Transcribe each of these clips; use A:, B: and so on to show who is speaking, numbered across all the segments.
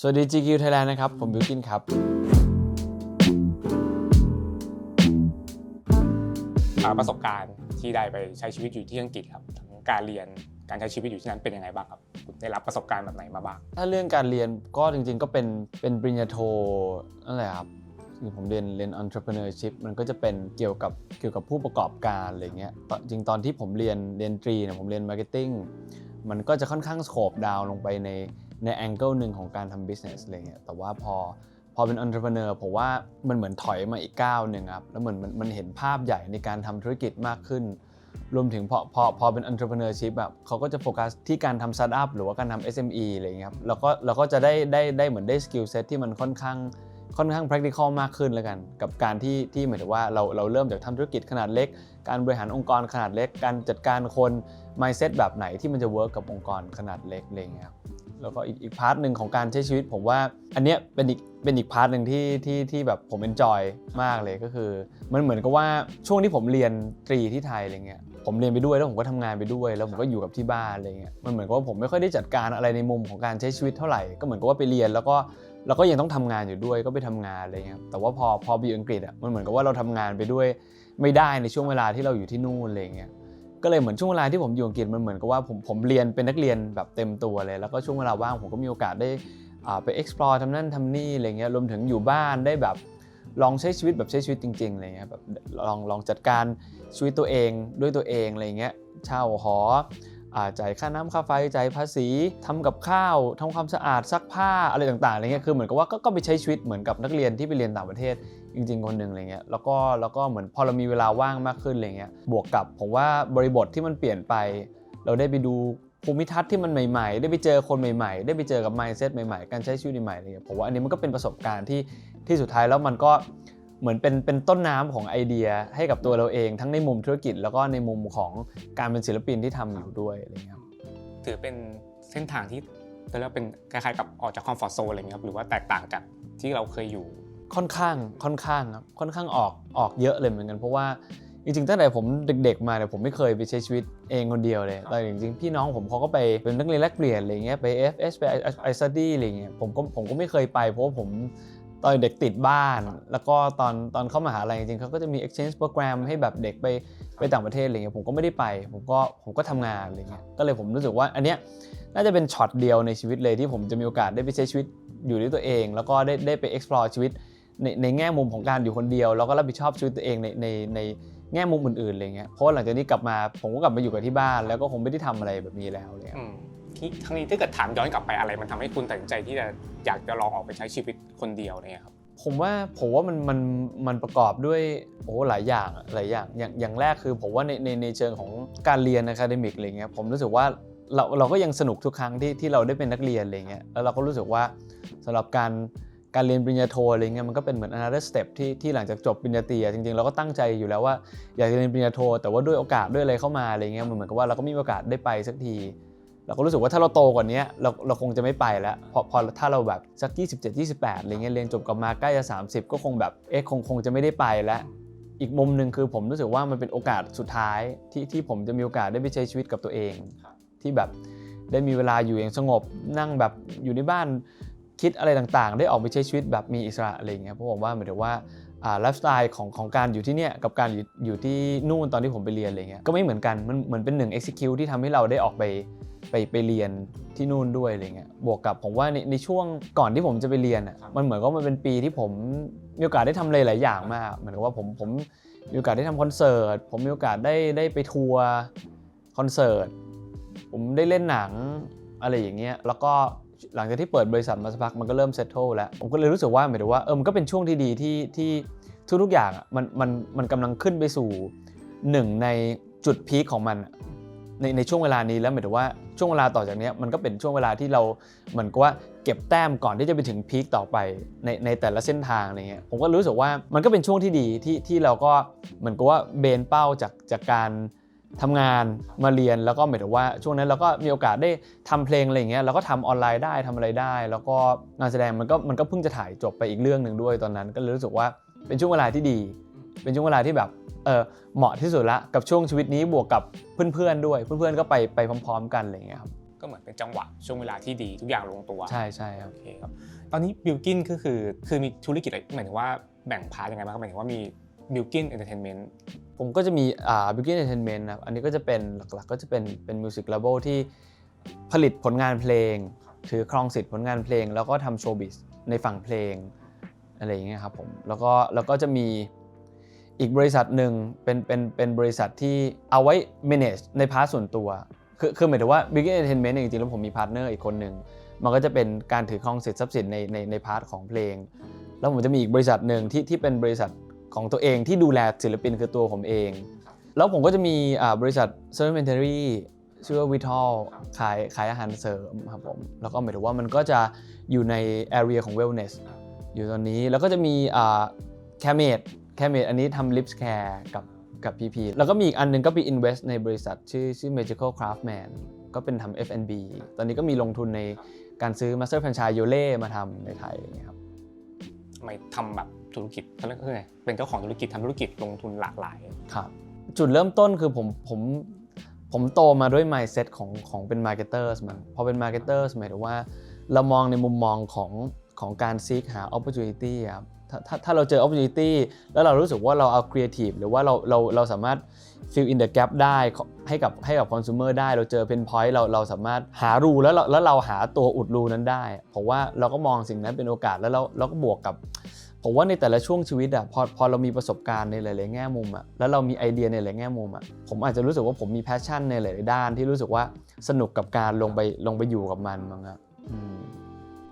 A: สวัสดี GQ Thailand นะครับผมบิวกินครับ
B: ประสบการณ์ที่ได้ไปใช้ชีวิตอยู่ที่อังกฤษครับทั้งการเรียนการใช้ชีวิตอยู่ที่นั้นเป็นยังไงบ้างครับคุณได้รับประสบการณ์แบบไหนมาบ้าง
A: ถ้าเรื่องการเรียนก็จริงๆก็เป็นปริญญาโทนั่นแหละครับคือผมเรียน entrepreneurship มันก็จะเป็นเกี่ยวกับผู้ประกอบการอะไรเงี้ยจริงตอนที่ผมเรียนตรีเนี่ยผมเรียน marketing มันก็จะค่อนข้างสโคปดาวลงไปใน angle หนึ่งของการทำ business อะไรเงี้ยแต่ว่าพอเป็น entrepreneur ผมว่ามันเหมือนถอยมาอีกก้าวหนึ่งครับแล้วเหมือนมันเห็นภาพใหญ่ในการทำธุรกิจมากขึ้นรวมถึงพอเป็น entrepreneurship แบบเขาก็จะโฟกัสที่การทำ startup หรือว่าการทำ SME อะไรเงี้ยครับแล้วก็จะได้เหมือนได้ skill set ที่มันค่อนข้าง practical มากขึ้นแล้วกันกับการที่หมายถึงว่าเราเริ่มจากทำธุรกิจขนาดเล็กการบริหารองค์กรขนาดเล็กการจัดการคน mindset แบบไหนที่มันจะ work กับองค์กรขนาดเล็กอะไรเงี้ยครับแล้วก็อีกพาร์ทหนึ่งของการใช้ชีวิตผมว่าอันเนี้ยเป็นอีกพาร์ทหนึ่งที่แบบผม enjoy มากเลยก็คือมันเหมือนกับว่าช่วงที่ผมเรียนตรีที่ไทยอะไรเงี้ยผมเรียนไปด้วยแล้วผมก็ทำงานไปด้วยแล้วผมก็อยู่กับที่บ้านอะไรเงี้ยมันเหมือนกับว่าผมไม่ค่อยได้จัดการอะไรในมุมของการใช้ชีวิตเท่าไหร่ก็เหมือนกับว่าไปเรียนแล้วก็ยังต้องทำงานอยู่ด้วยก็ไปทำงานอะไรเงี้ยแต่ว่าพอไปอยู่อังกฤษอ่ะมันเหมือนกับว่าเราทำงานไปด้วยไม่ได้ในช่วงเวลาที่เราอยู่ที่นู่นอะไรเงี้ยก็เลยเหมือนช่วงเวลาที่ผมอยู่อังกฤษมันเหมือนกับว่าผมเรียนเป็นนักเรียนแบบเต็มตัวเลยแล้วก็ช่วงเวลาว่างผมก็มีโอกาสได้ไป explore ทำนั่นทำนี่อะไรเงี้ยรวมถึงอยู่บ้านได้แบบลองใช้ชีวิตแบบใช้ชีวิตจริงๆอะไรเงี้ยแบบลองจัดการชีวิตตัวเองด้วยตัวเองอะไรเงี้ยเช่าหอจ่ายค่าน้ำค่าไฟจ่ายภาษีทำกับข้าวทำความสะอาดซักผ้าอะไรต่างๆอะไรเงี้ยคือเหมือนกับว่าก็ไปใช้ชีวิตเหมือนกับนักเรียนที่ไปเรียนต่างประเทศจริงๆคนหนึ่งอะไรเงี้ยแล้วก็เหมือนพอเรามีเวลาว่างมากขึ้นอะไรเงี้ยบวกกับผมว่าบริบทที่มันเปลี่ยนไปเราได้ไปดูภูมิทัศน์ที่มันใหม่ๆได้ไปเจอคนใหม่ๆได้ไปเจอกับ mindset ใหม่ๆการใช้ชีวิตใหม่ๆอะไรเงี้ยผมว่าอันนี้มันก็เป็นประสบการณ์ที่สุดท้ายแล้วมันก็เหมือนเป็นต้นน้ำของไอเดียให้กับตัวเราเองทั้งในมุมธุรกิจแล้วก็ในมุมของการเป็นศิลปินที่ทำอยู่ด้วยอะไรเงี้ย
B: ถือเป็นเส้นทางที่เราเป็นคล้ายๆกับออกจากคอมฟอร์ตโซนอะไรเงี้ยครับหรือว่าแตกต่างจากที่เราเคยอยู่
A: ค่อนข้างครับค่อนข้างออกเยอะเลยเหมือนกันเพราะว่าจริงๆตั้งแต่ผมเด็กๆมาเนี่ยผมไม่เคยไปใช้ชีวิตเองคนเดียวเลยแต่จริงๆพี่น้องผมเขาก็ไปเป็นนักเรียนแลกเปลี่ยนอะไรเงี้ยไป FS ไป I study อะไรเงี้ยผมก็ไม่เคยไปเพราะว่าผมตอนเด็กติดบ้านแล้วก็ตอนเข้ามหาลัยจริงๆเขาก็จะมี exchange program ให้แบบเด็กไปต่างประเทศอะไรเงี้ยผมก็ไม่ได้ไปผมก็ทำงานอะไรเงี้ยก็เลยผมรู้สึกว่าอันเนี้ยน่าจะเป็นช็อตเดียวในชีวิตเลยที่ผมจะมีโอกาสได้ไปใช้ชีวิตอยู่ด้วยตัวเองแล้วก็ได้ไป explore ชีวิตในแง่มุมของการอยู่คนเดียวแล้วก็รับผิดชอบชีวิตตัวเองในแง่มุมอื่นๆอะไรเงี้ยเพราะหลังจากนี้กลับมาผมก็กลับมาอยู่กับที่บ้านแล้วก็คงไม่ได้ทำอะไรแบบนี้แล้วเลย
B: ครั้งนี้ถ้าเกิดถามย้อนกลับไปอะไรมันทำให้คุณตัดสินใจที่จะอยากจะลองออกไปใช้ชีวิตคนเดียวเนี่ยครับ
A: ผมว่ามันประกอบด้วยหลายอย่างอย่างแรกคือผมว่าในเชิงของการเรียนอะคาเดมิกอะไรเงี้ยผมรู้สึกว่าเราก็ยังสนุกทุกครั้งที่เราได้เป็นนักเรียนอะไรเงี้ยแล้วเราก็รู้สึกว่าสำหรับการเรียนปริญญาโทอะไรเงี้ยมันก็เป็นเหมือน another step ที่หลังจากจบปริญญาตรีจริงๆเราก็ตั้งใจอยู่แล้วว่าอยากจะเรียนปริญญาโทแต่ว่าด้วยโอกาสด้วยอะไรเข้ามาอะไรเงี้ยมันเหมือนกับว่าเราก็ไม่มีโอกาสได้ไปสักทีเราก็รู้สึกว่าถ้าเราโตกว่านี้เราคงจะไม่ไปแล้วพอถ้าเราแบบสัก27-28อะไรเงี้ยเรียนจบกลับมาใกล้จะ30ก็คงแบบคงจะไม่ได้ไปแล้วอีกมุมนึงคือผมรู้สึกว่ามันเป็นโอกาสสุดท้ายที่ผมจะมีโอกาสได้ไปใช้ชีวิตกับตัวเองที่แบบได้มีเวลาอยู่อย่างสงบนั่งแบบอยู่ในบ้านคิดอะไรต่างๆได้ออกไปใช้ชีวิตแบบมีอิสระอะไรเงี้ยเพราะผมว่าหมายถึงว่าไลฟ์สไตล์ของการอยู่ที่เนี่ยกับการอยู่ที่นู่นตอนที่ผมไปเรียนอะไรเงี้ยก็ไม่เหมือนกันมันเหมือนเป็นหนึ่ง execute ที่ทำให้เราได้ออกไปเรียนที่นู่นด้วยอะไรเงี้ยบวกกับผมว่าในช่วงก่อนที่ผมจะไปเรียนอ่ะมันเหมือนว่ามันเป็นปีที่ผมมีโอกาสได้ทำอะไรหลายอย่างมากเหมือนกับว่าผมมีโอกาสได้ทำคอนเสิร์ตผมมีโอกาสได้ไปทัวร์คอนเสิร์ตผมได้เล่นหนังอะไรอย่างเงี้ยแล้วก็หลังจากที่เปิดบริษัทมาสักพักมันก็เริ่มเซตเทิลแล้วผมก็เลยรู้สึกว่าหมายถึงว่ามันก็เป็นช่วงที่ดีที่ทุกอย่างอ่ะมันกำลังขึ้นไปสู่หนึ่งในจุดพีคของมันในช่วงเวลานี้แล้วหมายถึงว่าช่วงเวลาต่อจากนี้มันก็เป็นช่วงเวลาที่เราเหมือนกับว่าเก็บแต้มก่อนที่จะไปถึงพีคต่อไปในแต่ละเส้นทางอะไรเงี้ยผมก็รู้สึกว่ามันก็เป็นช่วงที่ดีที่เราก็เหมือนกับว่าเบนเป้าจากการทำงานมาเรียนแล้วก็หมายถึงว่าช่วงนั้นเราก็มีโอกาสได้ทำเพลงอะไรอย่างเงี้ยเราก็ทำออนไลน์ได้ทำอะไรได้แล้วก็งานแสดงมันก็เพิ่งจะถ่ายจบไปอีกเรื่องนึงด้วยตอนนั้นก็เลยรู้สึกว่าเป็นช่วงเวลาที่ดีเป็นช่วงเวลาที่แบบเหมาะที่สุดละกับช่วงชีวิตนี้บวกกับเพื่อนๆด้วยเพื่อนๆก็ไปพร้อมๆกันอะไรอย่างเงี้ยครับ
B: ก็เหมือนเป็นจังหวะช่วงเวลาที่ดีทุกอย่างลงตัว
A: ใช่ใช่ครับ
B: โอเคครับตอนนี้บิลกินก็คือมีธุรกิจอะไรหมายถึงว่าแบ่งพาร์ทยังไงบ้างครับหมายถึงว่ามีบิลกินเอนเตอร์เทนเมนต์
A: ผมก็จะมีBeacon Entertainment นะครับอันนี้ก็จะเป็นหลักๆก็จะเป็นมิวสิกเลเบลที่ผลิตผลงานเพลงถือครองสิทธิ์ผลงานเพลงแล้วก็ทำโชว์บิสในฝั่งเพลงอะไรอย่างเงี้ยครับผมแล้วก็จะมีอีกบริษัทหนึ่งเป็นบริษัทที่เอาไว้ manage ในพาร์ทส่วนตัวคือหมายถึงว่า Beacon Entertainment จริงๆแล้วผมมีพาร์ทเนอร์อีกคนหนึ่งมันก็จะเป็นการถือครองสิทธิ์ทรัพย์สินในพาร์ทของเพลงแล้วผมจะมีอีกบริษัทหนึ่งที่เป็นบริษัทของตัวเองที่ดูแลศิลปินคือตัวผมเองแล้วผมก็จะมีบริษัท supplementary ชื่อว่า Vital ขายอาหารเสริมครับผมแล้วก็หมายถึงว่ามันก็จะอยู่ใน area ของ wellness อยู่ตอนนี้แล้วก็จะมีCamate อันนี้ทำ lips care กับ PP แล้วก็มีอีกอันนึงก็ไป invest ในบริษัทชื่อ Magical Craftman ก็เป็นทำ F&B ตอนนี้ก็มีลงทุนในการซื้อ Master Franchise Yole มาทำในไทยครับ
B: ทำไมทำแบบธุรกิจเขาเรียกว่าไงเป็นเจ้าของธุรกิจทำธุรกิจลงทุนหลากหลาย
A: ครับจุดเริ่มต้นคือผมโตมาด้วย mindset ของเป็น marketers มันพอเป็น marketers หมายถึงว่าเรามองในมุมมองของการ seek หา opportunity ครับถ้าเราเจอ opportunity แล้วเรารู้สึกว่าเราเอา creative หรือว่าเราสามารถ fill in the gap ได้ให้กับ consumer ได้เราเจอ pain point เราสามารถหารูแล้วเราหาตัวอุดรูนั้นได้ผมว่าเราก็มองสิ่งนั้นเป็นโอกาสแล้วเราก็บวกกับผมว่าในแต่ละช่วงชีวิตพอเรามีประสบการณ์ในหลายๆแง่มุมแล้วเรามีไอเดียในหลายแง่มุมผมอาจจะรู้สึกว่าผมมี passion ในหลายๆด้านที่รู้สึกว่าสนุกกับการลงไปอยู่กับมันมั้งครับ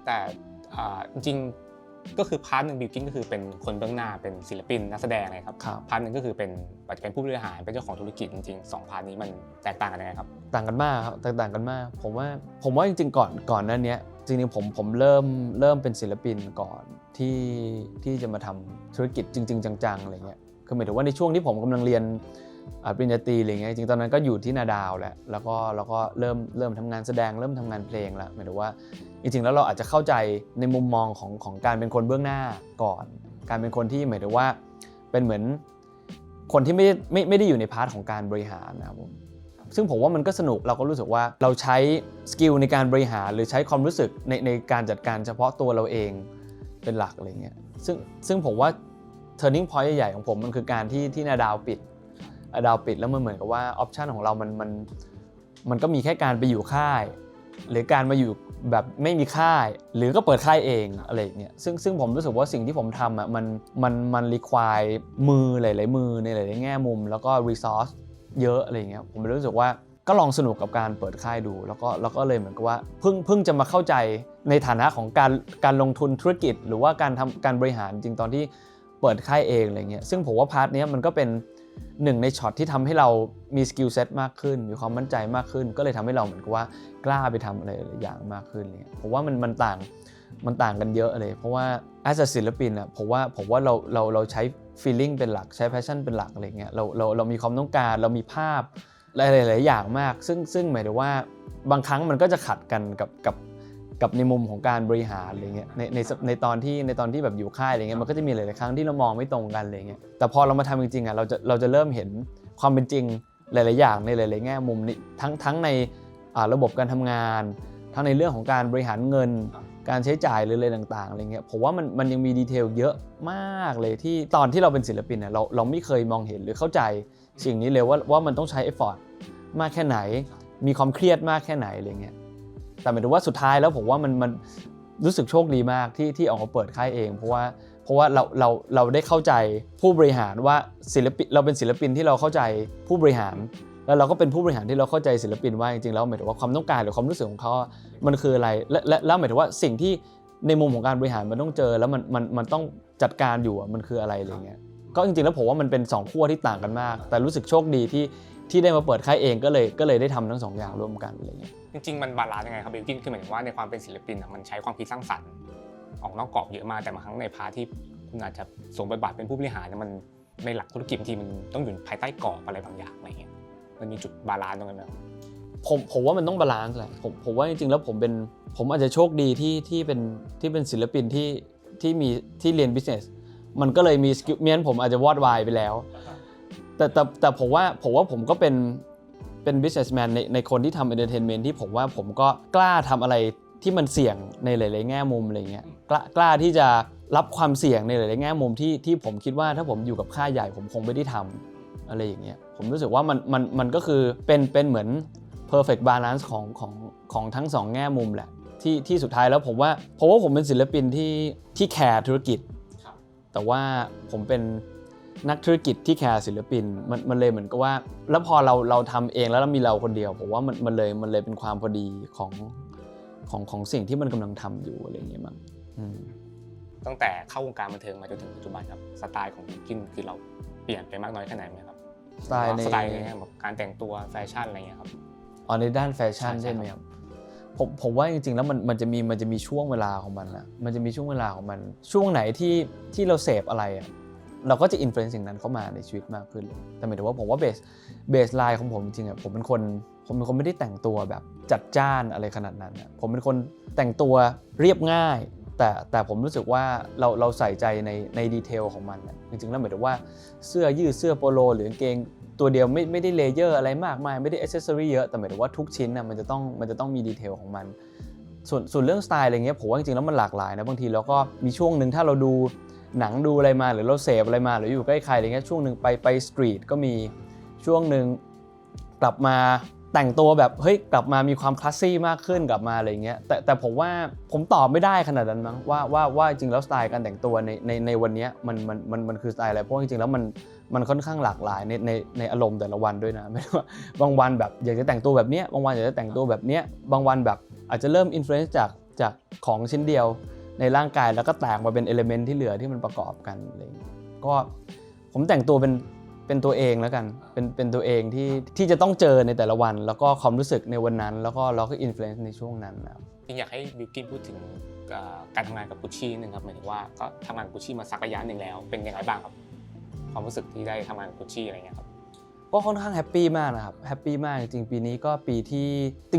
B: แต่จริงก็คือพาร์ทหนึ่งบิลกิ้นก็คือเป็นคนเบื้องหน้าเป็นศิลปินนักแสดงนะครับพาร์ทหนึ่งก็คือเป็นผู้บริหารเป็นเจ้าของธุรกิจจริงๆ2พาร์ทนี้มันแตกต่างกันยังไงครับ
A: ต่างกันมากครับต่างกันมากผมว่าจริงๆก่อนนั้นเนี้ยจริงๆผมเริ่มเป็นศิลปินก่อนที่จะมาทำธุรกิจจริงๆจังๆอะไรเงี้ยคือหมายถึงว่าในช่วงที่ผมกำลังเรียนปริญญาตรีอะไรเงี้ยจริงๆตอนนั้นก็อยู่ที่นาดาวแล้วก็เริ่มทำงานแสดงเริ่มทำงานเพลงแล้วหมายถึงว่าจริงๆแล้วเราอาจจะเข้าใจในมุมมองของการเป็นคนเบื้องหน้าก่อนการเป็นคนที่หมายถึงว่าเป็นเหมือนคนที่ไม่ได้อยู่ในพาร์ทของการบริหารนะครับผมซึ่งผมว่ามันก็สนุกเราก็รู้สึกว่าเราใช้สกิลในการบริหารหรือใช้ความรู้สึกในการจัดการเฉพาะตัวเราเองเป็นหลักอะไรเงี้ยซึ่งผมว่า turning point ใหญ่ๆของผมมันคือการที่นาดาวปิดแล้วมันเหมือนกับว่าออปชันของเรามันก็มีแค่การไปอยู่ค่ายหรือการมาอยู่แบบไม่มีค่ายหรือก็เปิดค่ายเองอะไรอย่างเงี้ยซึ่งผมรู้สึกว่าสิ่งที่ผมทำมัน require มือหลายๆมือในหลายๆแง่มุมแล้วก็ resource เยอะอะไรอย่างเงี้ยผมรู้สึกว่าก็ลองสนุกกับการเปิดค่ายดูแล้วก็เลยเหมือนกับว่าเพิ่งจะมาเข้าใจในฐานะของการลงทุนธุรกิจหรือว่าการบริหารจริงตอนที่เปิดค่ายเองอะไรเงี้ยซึ่งผมว่าพาร์ทนี้มันก็เป็นหนึ่งในช็อตที่ทำให้เรามีสกิลเซ็ตมากขึ้นมีความมั่นใจมากขึ้นก็เลยทำให้เราเหมือนกับว่ากล้าไปทำอะไรหลายอย่างมากขึ้นเลยผมว่ามันต่างกันเยอะเลยเพราะว่า as a ศิลปินผมว่าเราใช้ feeling เป็นหลักใช้ passion เป็นหลักอะไรเงี้ยเรามีความต้องการเรามีภาพหลายๆอย่างมากซึ่งหมายถึงว่าบางครั้งมันก็จะขัดกันกับในมุมของการบริหารอะไรเงี้ยในตอนที่แบบอยู่ค่ายอะไรเงี้ยมันก็จะมีหลายๆครั้งที่เรามองไม่ตรงกันอะไรเงี้ยแต่พอเรามาทำจริงๆเราจะเริ่มเห็นความเป็นจริงหลายๆอย่างในหลายๆแง่มุมทั้งในระบบการทำงานทั้งในเรื่องของการบริหารเงินการใช้จ่ายหรืออะไรต่างๆอะไรเงี้ยผมว่ามันยังมีดีเทลเยอะมากเลยที่ตอนที่เราเป็นศิลปินเราไม่เคยมองเห็นหรือเข้าใจสิ่งนี้เลยว่ามันต้องใช้ effort มากแค่ไหนมีความเครียดมากแค่ไหนอะไรเงี้ยแต่หมายถึงว่าสุดท้ายแล้วผมว่ามันรู้สึกโชคดีมากที่ออกมาเปิดค่ายเองเพราะว่าเราได้เข้าใจผู้บริหารว่าศิลปินเราเป็นศิลปินที่เราเข้าใจผู้บริหารแล้วเราก็เป็นผู้บริหารที่เราเข้าใจศิลปินว่าจริงๆแล้วหมายถึงว่าความต้องการหรือความรู้สึกของเขามันคืออะไรและหมายถึงว่าสิ่งที่ในมุมของการบริหารมันต้องเจอแล้วมันต้องจัดการอยู่มันคืออะไรอะไรเงี้ยก็จริงๆแล้วผมว่ามันเป็น2ขั้วที่ต่างกันมากแต่รู้สึกโชคดีที่ได้มาเปิดค่ายเองก็เลยได้ทำทั้ง2อย่างร่วมกันอะไรเงี้ย
B: จริงๆมันบาลานซ์ยังไงครับบิลกิ้นคือหมายถึงว่าในความเป็นศิลปินมันใช้ความคิดสร้างสรรค์ออกนอกกรอบเยอะมากแต่บางครั้งในพาร์ทที่คุณอาจจะสวมบทบาทเป็นผู้บริหารมันในหลักธุรกิจที่มันต้องอยู่ภายใต้กรอบอะไรบางอย่างอะไรเงี้ยมันมีจุดบาลานซ์ตรงนั้นไหม
A: ผมว่ามันต้องบาลานซ์แหละผมว่าจริงๆแล้วผมอาจจะโชคดีที่เป็นศิลปินที่เรียน business มันก็เลยมีสกิลเมียนผมอาจจะวอดวายไปแล้วแต่ผมว่าผมก็เป็น เป็น businessman ในคนที่ทำ entertainment ที่ผมว่าผมก็กล้าทำอะไรที่มันเสี่ยงในหลายๆแง่มุมอะไรเงี้ยกล้าที่จะรับความเสี่ยงในหลายๆแง่มุมที่ผมคิดว่าถ้าผมอยู่กับค่ายใหญ่ผมคงไม่ได้ทำอะไรอย่างเงี้ยผมรู้สึกว่ามันก็คือเป็นเหมือน perfect balance ของทั้งสองแง่มุมแหละที่สุดท้ายแล้วผมว่าผมเป็นศิลปินที่แคร์ธุรกิจแต่ว่าผมเป็นนักธุรกิจที่แคร์ศิลปินมันเลยเหมือนกับว่าแล้วพอเราทำเองแล้วมีเราคนเดียวผมว่ามันเลยเป็นความพอดีของสิ่งที่มันกำลังทำอยู่อะไรอย่างเงี้ยมั้ง
B: ตั้งแต่เข้าวงการบันเทิงมาจนถึงปัจจุบันครับสไตล์ของบิลกิ้นคือเราเปลี่ยนไปมากน้อยแค่ไหนไหมครับสไตล์แบบการแต่งตัวแฟชั่นอะไรเงี้ยครับ
A: ในด้านแฟชั่นใช่ไหมครับผมว่าจริงๆแล้วมันจะมีช่วงเวลาของมันนะมันจะมีช่วงเวลาของมันช่วงไหนที่เราเสพอะไรอ่ะเราก็จะอิมโฟเรนซ์สิ่งนั้นเข้ามาในชีวิตมากขึ้นแต่หมายถึงว่าผมว่าเบสไลน์ของผมจริงๆอ่ะผมเป็นคนไม่ได้แต่งตัวแบบจัดจ้านอะไรขนาดนั้นนะผมเป็นคนแต่งตัวเรียบง่ายแต่ผมรู้สึกว่าเราใส่ใจในดีเทลของมันนะจริงๆแล้วหมายถึงว่าเสื้อยืดเสื้อโปโลหรือกางเกงตัวเดียวไม่ได้เลเยอร์อะไรมากมายไม่ได้อ c เซสซอรี่เยอะแต่หมายถึงว่าทุกชิ้นนะมันจะต้องมีดีเทลของมันส่วนเรื่องสไตล์อะไรเงี้ยผมว่าจริงๆแล้วมันหลากหลายนะบางทีเราก็มีช่วงนึงถ้าเราดูหนังดูอะไรมาหรือเราเสพอะไรมาหรืออยู่ใกล้ใครอะไรเงี้ยช่วงนึงไปสตรีทก็มีช่วงนึงกลับมาแต่งตัวแบบเฮ้ยกลับมามีความคลาสซี่มากขึ้นกลับมาอะไรเงี้ยแต่ผมว่าผมตอบไม่ได้ขนาดนั้นมั้งว่าจริงแล้วสไตล์การแต่งตัวในวันนี้มันคือสไตล์อะไรเพราะจริงๆแล้วมันค่อนข้างหลากหลายในอารมณ์แต่ละวันด้วยนะไม่ว่าบางวันแบบอยากจะแต่งตัวแบบเนี้ยบางวันอยากจะแต่งตัวแบบเนี้ยบางวันแบบอาจจะเริ่มอิมโฟเรนซ์จากของชิ้นเดียวในร่างกายแล้วก็แตกมาเป็นเอลิเมนต์ที่เหลือที่มันประกอบกันอะไรอย่างเงี้ยก็ผมแต่งตัวเป็นตัวเองแล้วกันเป็นตัวเองที่จะต้องเจอในแต่ละวันแล้วก็ความรู้สึกในวันนั้นแล้วก็เราก็อิมโฟเรนซ์ในช่วงนั้นนะครับ
B: จริงอยากให้บิลกิ้นพูดถึงการทำงานกับกุชชี่นึงครับหมายถึงว่าก็ทำงานกับกุชชี่มาสักระยะหนึ่งแล้วเป็นยังไงบ้างครับความรู้สึกที่ได้ทำงานกับกุชชี่อะไรเงี้ยครับ
A: ก็ค่อนข้างแฮปปี้มากนะครับแฮปปี้มากจริงๆปีนี้ก็ปีที่จ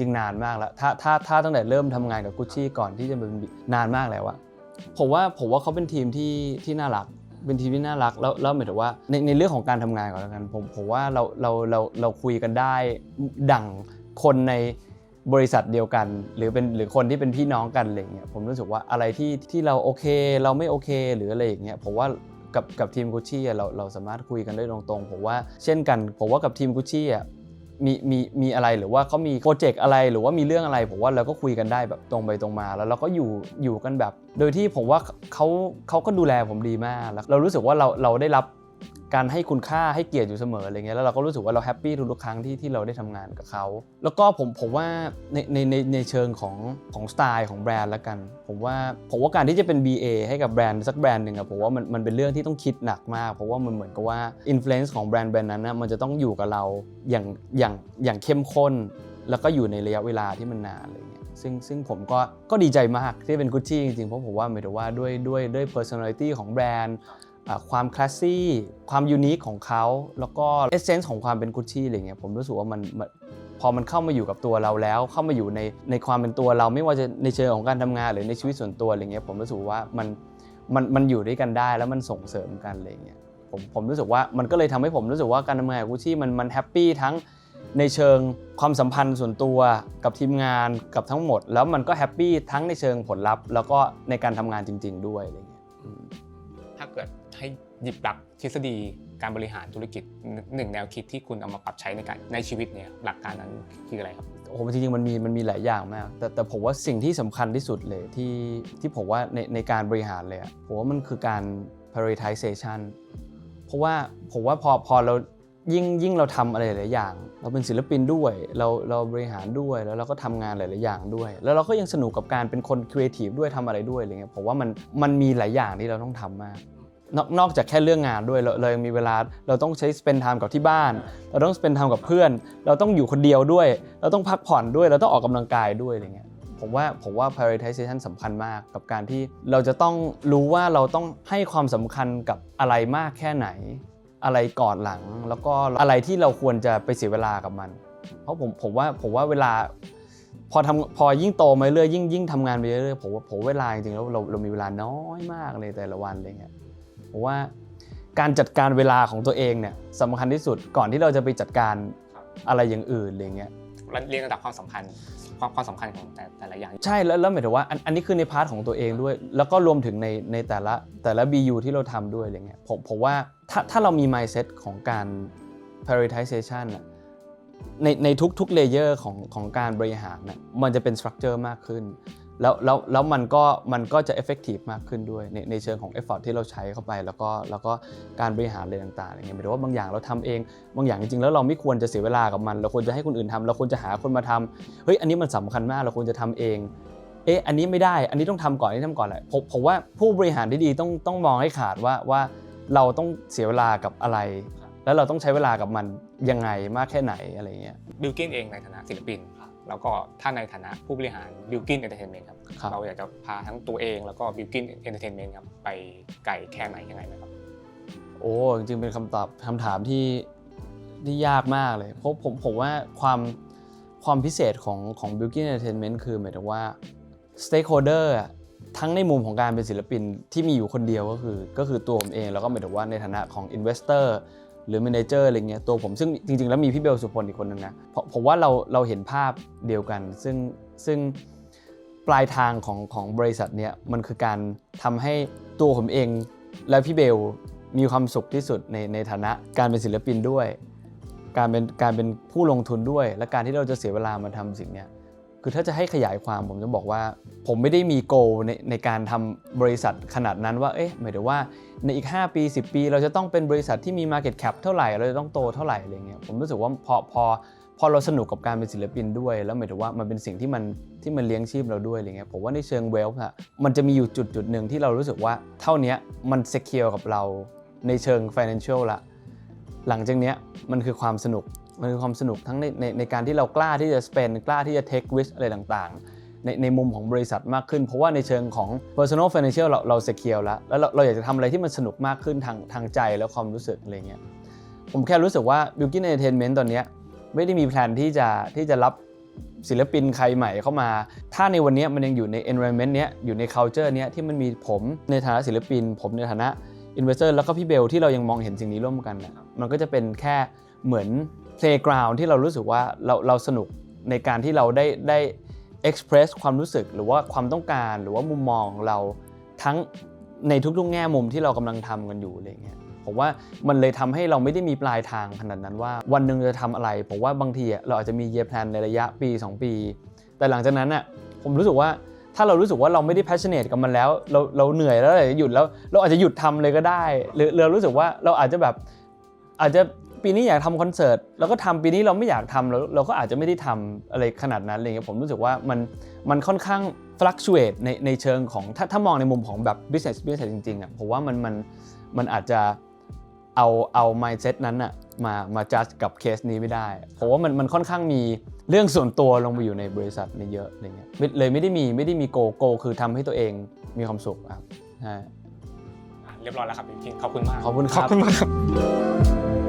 A: ริงนานมากแล้วถ้าตั้งแต่เริ่มทำงานกับกุชชี่ก่อนที่จะเป็นนานมากแล้วอะผมว่าเขาเป็นทีมที่น่ารักเป็นทีมที่น่ารักแล้วหมายถึงว่าในเรื่องของการทำงานก่อนแล้วกันผมว่าเราคุยกันได้ดั่งคนในบริษัทเดียวกันหรือคนที่เป็นพี่น้องกันอะไรเงี้ยผมรู้สึกว่าอะไรที่เราโอเคเราไม่โอเคหรืออะไรอย่างเงี้ยผมว่ากับทีมกุชชี่เราสามารถคุยกันได้ตรงๆผมว่าเช่นกันผมว่ากับทีมกุชชี่มีอะไรหรือว่าเขามีโปรเจกต์อะไรหรือว่ามีเรื่องอะไรผมว่าเราก็คุยกันได้แบบตรงไปตรงมาแล้วเราก็อยู่กันแบบโดยที่ผมว่าเขาก็ดูแลผมดีมากแล้วเรารู้สึกว่าเราได้รับการให้คุณค่าให้เกียรติอยู่เสมออะไรเงี้ยแล้วเราก็รู้สึกว่าเราแฮปปี้ทุกครั้งที่เราได้ทำงานกับเขาแล้วก็ผมว่าในเชิงของสไตล์ของแบรนด์ละกันผมว่าการที่จะเป็น BA ให้กับแบรนด์สักแบรนด์หนึ่งอะผมว่ามันเป็นเรื่องที่ต้องคิดหนักมากเพราะว่ามันเหมือนกับว่า influence ของแบรนด์นั้นนะมันจะต้องอยู่กับเราอย่างเข้มข้นแล้วก็อยู่ในระยะเวลาที่มันนานอะไรเงี้ยซึ่งผมก็ดีใจมากที่เป็น Gucci จริงๆเพราะผมว่าหมายถึงว่าด้วย personality ของแบรนด์ความคลาสซี่ความยูนิคของเขาแล้วก็เอเซนส์ของความเป็นกุชชี่อะไรเงี้ยผมรู้สึกว่ามันพอมันเข้ามาอยู่กับตัวเราแล้วเข้ามาอยู่ในความเป็นตัวเราไม่ว่าจะในเชิงของการทำงานหรือในชีวิตส่วนตัวอะไรเงี้ยผมรู้สึกว่ามันอยู่ด้วยกันได้แล้วมันส่งเสริมกันอะไรเงี้ยผมรู้สึกว่ามันก็เลยทำให้ผมรู้สึกว่าการทำงานกับกุชชี่มันแฮปปี้ทั้งในเชิงความสัมพันธ์ส่วนตัวกับทีมงานกับทั้งหมดแล้วมันก็แฮปปี้ทั้งในเชิงผลลัพธ์แล้วก็ในการทำงานจริงๆด้วยอะไรเงี้ย
B: ถ้าเกิดให้หยิบหลักทฤษฎีการบริหารธุรกิจหนึ่งแนวคิดที่คุณเอามาปรับใช้ในชีวิตเนี่ยหลักการนั้นคืออะไรครับ
A: โอ้โหจริงๆมันมีหลายอย่างมากแต่ผมว่าสิ่งที่สำคัญที่สุดเลยที่ผมว่าในการบริหารเลยอะผมว่ามันคือการ prioritization เพราะว่าผมว่าพอเรายิ่งเราทำอะไรหลายอย่างเราเป็นศิลปินด้วยเราบริหารด้วยแล้วเราก็ทำงานหลายๆอย่างด้วยแล้วเราก็ยังสนุกกับการเป็นคนครีเอทีฟด้วยทำอะไรด้วยอะไรเงี้ยผมว่ามันมีหลายอย่างที่เราต้องทำมากนอกจากแค่เรื่องงานด้วยเรายังมีเวลาเราต้องใช้ spend time กับที่บ้านเราต้อง spend time กับเพื่อนเราต้องอยู่คนเดียวด้วยเราต้องพักผ่อนด้วยเราต้องออกกำลังกายด้วยอะไรเงี้ยผมว่า prioritization สำคัญมากกับการที่เราจะต้องรู้ว่าเราต้องให้ความสำคัญกับอะไรมากแค่ไหนอะไรก่อนหลังแล้วก็อะไรที่เราควรจะไปเสียเวลากับมันเพราะผมว่าเวลาพอยิ่งโตมาเรื่อยยิ่งทำงานไปเรื่อยผมเวลาจริงๆแล้วเรามีเวลาน้อยมากเลยแต่ละวันอะไรเงี้ยผมว่าการจัดการเวลาของตัวเองเนี่ยสำคัญที่สุดก่อนที่เราจะไปจัดการ อะไรอย่างอื่นอะไรเงี้ย
B: เรียงระดับความสำคัญของแต่ละอย่าง
A: ใช่แล้วหมายถึงว่าอันนี้คือในพาร์ทของตัวเองด้วยแล้วก็รวมถึงในแต่ละ BU ที่เราทำด้วยอะไรเงี้ยผมว่าถ้าเรามี mindset ของการ prioritization อะในทุกเลเยอร์ของการบริหารนะมันจะเป็น structure มากขึ้นแล้วมันก็จะ effective มากขึ้นด้วยในเชิงของ effort ที่เราใช้เข้าไปแล้วก็การบริหารอะไรต่างๆอย่างเงี้ยหมายถึงว่าบางอย่างเราทำเองบางอย่างจริงๆแล้วเราไม่ควรจะเสียเวลากับมันเราควรจะให้คนอื่นทำเราควรจะหาคนมาทำเฮ้ยอันนี้มันสำคัญมากเราควรจะทำเองอันนี้ไม่ได้อันนี้ต้องทำก่อนอันนี้ทำก่อนแหละผมว่าผู้บริหารที่ดีต้องมองให้ขาดว่าเราต้องเสียเวลากับอะไรแล้วเราต้องใช้เวลากับมันยังไงมากแค่ไหนอะไรเงี้ย
B: บิลกิ้นเองในฐานะศิลปินแล้วก็ถ้าในฐานะผู้บริหารบิลกิ้นเอนเตอร์เทนเมนต์ครับเราอยากจะพาทั้งตัวเองแล้วก็บิลกิ้นเอนเตอร์เทนเมนต์ครับไปไกลแค่ไหนยังไงไหมครับ
A: โอ้จริงๆเป็นคำถามที่ยากมากเลยเพราะผมว่าความพิเศษของ Bilkin Entertainment คือหมายถึงว่า stakeholder ทั้งในมุมของการเป็นศิลปินที่มีอยู่คนเดียวก็คือตัวผมเองแล้วก็หมายถึงว่าในฐานะของ investor หรือ manager อะไรเงี้ยตัวผมซึ่งจริงๆแล้วมีพี่เบลสุพลอีกคนนึงนะผมว่าเราเห็นภาพเดียวกันซึ่งปลายทางของบริษัทเนี้ยมันคือการทำให้ตัวผมเองและพี่เบลมีความสุขที่สุดในฐานะการเป็นศิลปินด้วยการเป็นผู้ลงทุนด้วยและการที่เราจะเสียเวลามาทำสิ่งเนี้ยคือถ้าจะให้ขยายความผมจะบอกว่าผมไม่ได้มีโกในการทำบริษัทขนาดนั้นว่าหมายถึงว่าในอีก5 ปี 10 ปีเราจะต้องเป็นบริษัทที่มี market cap เท่าไหร่เราจะต้องโตเท่าไหร่อะไรเงี้ยผมรู้สึกว่าพอเราสนุกกับการเป็นศิลปินด้วยแล้วหมายถึงว่ามันเป็นสิ่งที่มันเลี้ยงชีพเราด้วยอะไรเงี้ยผมว่าในเชิง wealth อะมันจะมีอยู่จุดหนึ่งที่เรารู้สึกว่าเท่านี้มัน secure กับเราในเชิง financial ละหลังจากนี้มันคือความสนุกทั้งในการที่เรากล้าที่จะ spend กล้าที่จะ take risk อะไรต่างๆในมุมของบริษัทมากขึ้นเพราะว่าในเชิงของ personal financial เรา secure แล้วเราอยากจะทำอะไรที่มันสนุกมากขึ้นทางใจและความรู้สึกอะไรเงี้ยผมแค่รู้สึกว่า Bilkin Entertainment ตอนนี้ไม่ได้มีแพลนที่จะรับศิลปินใครใหม่เข้ามาถ้าในวันนี้มันยังอยู่ใน environment เนี้ยอยู่ใน culture เนี้ยที่มันมีผมในฐานะศิลปินผมในฐานะ investor แล้วก็พี่เบลที่เรายังมองเห็นสิ่งนี้ร่วมกันนะมันก็จะเป็นแค่เหมือน playground ที่เรารู้สึกว่าเราสนุกในการที่เราได้ express ความรู้สึกหรือว่าความต้องการหรือว่ามุมมองของเราทั้งในทุกๆแง่มุมที่เรากำลังทำกันอยู่อะไรเงี้ยผมว่ามันเลยทำให้เราไม่ได้มีปลายทางขนาดนั้นว่าวันหนึ่งจะทำอะไรผมว่าบางทีเราอาจจะมี year plan ในระยะปี2 ปีแต่หลังจากนั้นน่ะผมรู้สึกว่าถ้าเรารู้สึกว่าเราไม่ได้ passionate กับมันแล้วเราเหนื่อยแล้วเราจะหยุดแล้วเราอาจจะหยุดทำเลยก็ได้หรือเรารู้สึกว่าเราอาจจะปีนี้อยากทำคอนเสิร์ตเราก็ทำปีนี้เราไม่อยากทำเราก็อาจจะไม่ได้ทำอะไรขนาดนั้นอะไรเงี้ยผมรู้สึกว่ามันค่อนข้าง fluctuate ในเชิงของถ้ามองในมุมของแบบ business จริงๆอ่ะผมว่ามันอาจจะเอา mindset นั้นอะมา judge กับเคสนี้ไม่ได้เพราะว่ามันค่อนข้างมีเรื่องส่วนตัวลงไปอยู่ในบริษัทในเยอะอะไรเงี้ยเลยไม่ได้มีโกคือทำให้ตัวเองมีความสุขครับใช่
B: เรียบร้อยแล้วครับพี่ขอบคุณมาก
A: ขอบคุณครับ